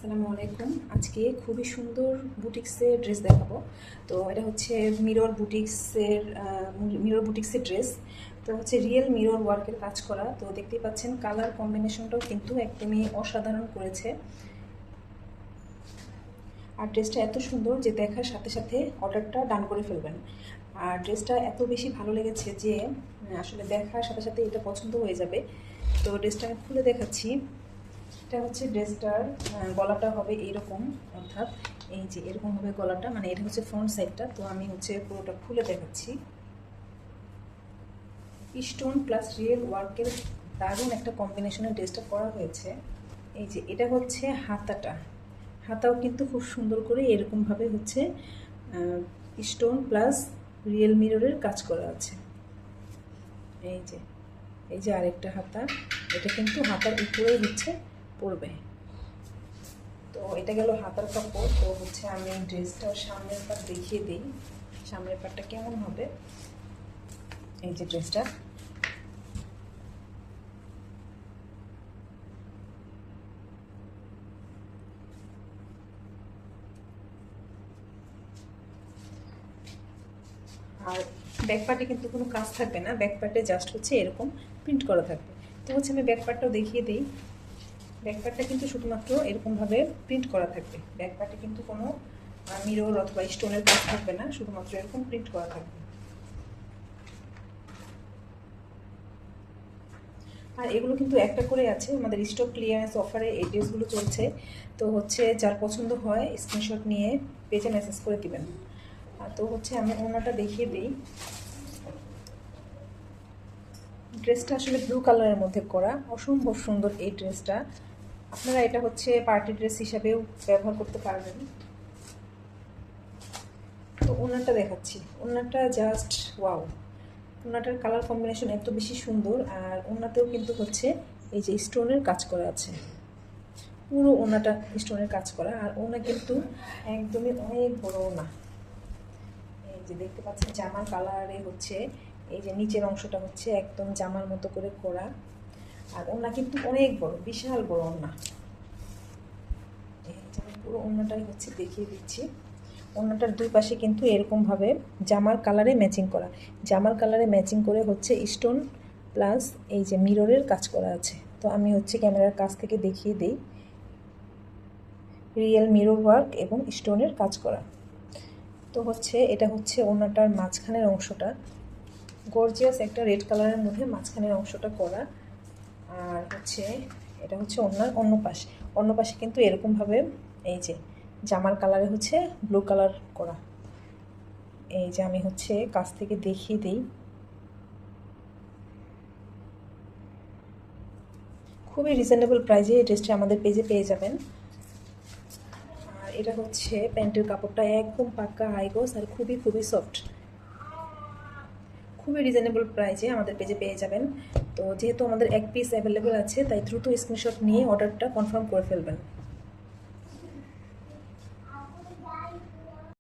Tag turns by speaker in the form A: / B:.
A: আসসালামু আলাইকুম। আজকে খুবই সুন্দর বুটিক্সের ড্রেস দেখাবো। তো এটা হচ্ছে মিরর বুটিক্সের ড্রেস। তো হচ্ছে রিয়েল মিরর ওয়ার্কের কাজ করা। তো দেখতেই পাচ্ছেন কালার কম্বিনেশনটাও কিন্তু একদমই অসাধারণ করেছে। আর ড্রেসটা এত সুন্দর যে দেখার সাথে সাথে অর্ডারটা ডান করে ফেলবেন। আর ড্রেসটা এত বেশি ভালো লেগেছে যে আসলে দেখার সাথে সাথে এটা পছন্দ হয়ে যাবে। তো ড্রেসটা আমি খুলে দেখাচ্ছি। এটা হচ্ছে ড্রেসটার গলাটা হবে এইরকম, অর্থাৎ এই যে এরকম হবে গলাটা, মানে এটা হচ্ছে ফ্রন্ট সাইডটা। তো আমি হচ্ছে পুরোটা খুলে দেখাচ্ছি। স্টোন প্লাস রিয়েল ওয়ার্কের দারুণ একটা কম্বিনেশনের ড্রেসটা করা হয়েছে। এই যে এটা হচ্ছে হাতাও কিন্তু খুব সুন্দর করে এরকমভাবে হচ্ছে স্টোন প্লাস রিয়েল মিররের কাজ করা আছে। এই যে আরেকটা হাতা, এটা কিন্তু হাতার উপরেই হচ্ছে পড়বে। তো এটা গেল হাতার কাপড়। তো হচ্ছে আমি ড্রেসটার সামনের পাট দেখিয়ে দিই, সামনের পাটটা কেমন হবে। এই যে ড্রেসটা, আর ব্যাক পার্টে কিন্তু কোনো কাজ থাকবে না, ব্যাক পার্টে জাস্ট হচ্ছে এরকম প্রিন্ট করা থাকবে। তো হচ্ছে আমি ব্যাক পার্টটাও দেখিয়ে দিই। ব্যাক পার্টটা কিন্তু শুধুমাত্র এরকমভাবে প্রিন্ট করা থাকবে। ব্যাক পার্টে কিন্তু কোনো মিরর অথবা স্টোনের কাজ থাকবে না, শুধুমাত্র এরকম প্রিন্ট করা থাকবে। আর এগুলো কিন্তু একটা করে আছে, আমাদের স্টক ক্লিয়ারেন্স অফারে এই ড্রেসগুলো চলছে। তো হচ্ছে যার পছন্দ হয় স্ক্রিনশট নিয়ে পেজে মেসেজ করে দিবেন। তো হচ্ছে আমি ওনাটা দেখিয়ে দিই। ড্রেসটা আসলে ব্লু কালারের মধ্যে করা, অসম্ভব সুন্দর এই ড্রেসটা। আপনারা এটা হচ্ছে পার্টি ড্রেস হিসাবেও ব্যবহার করতে পারবেন। তো ওনাটা দেখাচ্ছি, ওনাটা জাস্ট ওয়াও। ওনাটার কালার কম্বিনেশন এত বেশি সুন্দর, আর ওনাতেও কিন্তু হচ্ছে এই যে স্টোনের কাজ করা আছে, পুরো ওনাটা স্টোনের কাজ করা। আর ওনা কিন্তু একদমই অনেক বড় ওনা। এই যে দেখতে পাচ্ছেন জামার কালারে হচ্ছে এই যে নিচের অংশটা হচ্ছে একদম জামার মতো করে করা। আর ওনা কিন্তু অনেক বড়, বিশাল বড় ওনা। এই যে পুরো ওনাটাই হচ্ছে দেখিয়ে দিচ্ছি। ওনাটার দুই পাশে কিন্তু এরকমভাবে জামার কালারে ম্যাচিং করা, জামার কালারে ম্যাচিং করে হচ্ছে স্টোন প্লাস এই যে মিররের কাজ করা আছে। তো আমি হচ্ছে ক্যামেরার কাছ থেকে দেখিয়ে দিই, রিয়েল মিরর ওয়ার্ক এবং স্টোনের কাজ করা। তো হচ্ছে এটা হচ্ছে ওনাটার মাঝখানের অংশটা, গর্জিয়াস একটা রেড কালারের মধ্যে মাঝখানের অংশটা করা। আর হচ্ছে এটা হচ্ছে অন্য পাশে কিন্তু এরকমভাবে এই যে জামার কালারে হচ্ছে ব্লু কালার করা। এই যে আমি হচ্ছে কাছ থেকে দেখিয়ে দিই, খুবই রিজনেবল প্রাইসে এই ড্রেসটা আমাদের পেজে পেয়ে যাবেন। আর এটা হচ্ছে প্যান্টের কাপড়টা একদম পাক্কা হাইগস আর খুবই সফট, খুবই রিজনেবল প্রাইসে আমাদের পেজে পেয়ে যাবেন। তো যেহেতু আমাদের এক পিস অ্যাভেলেবেল আছে, তাই দ্রুত স্ক্রিনশট নিয়ে অর্ডারটা কনফার্ম করে ফেলবেন।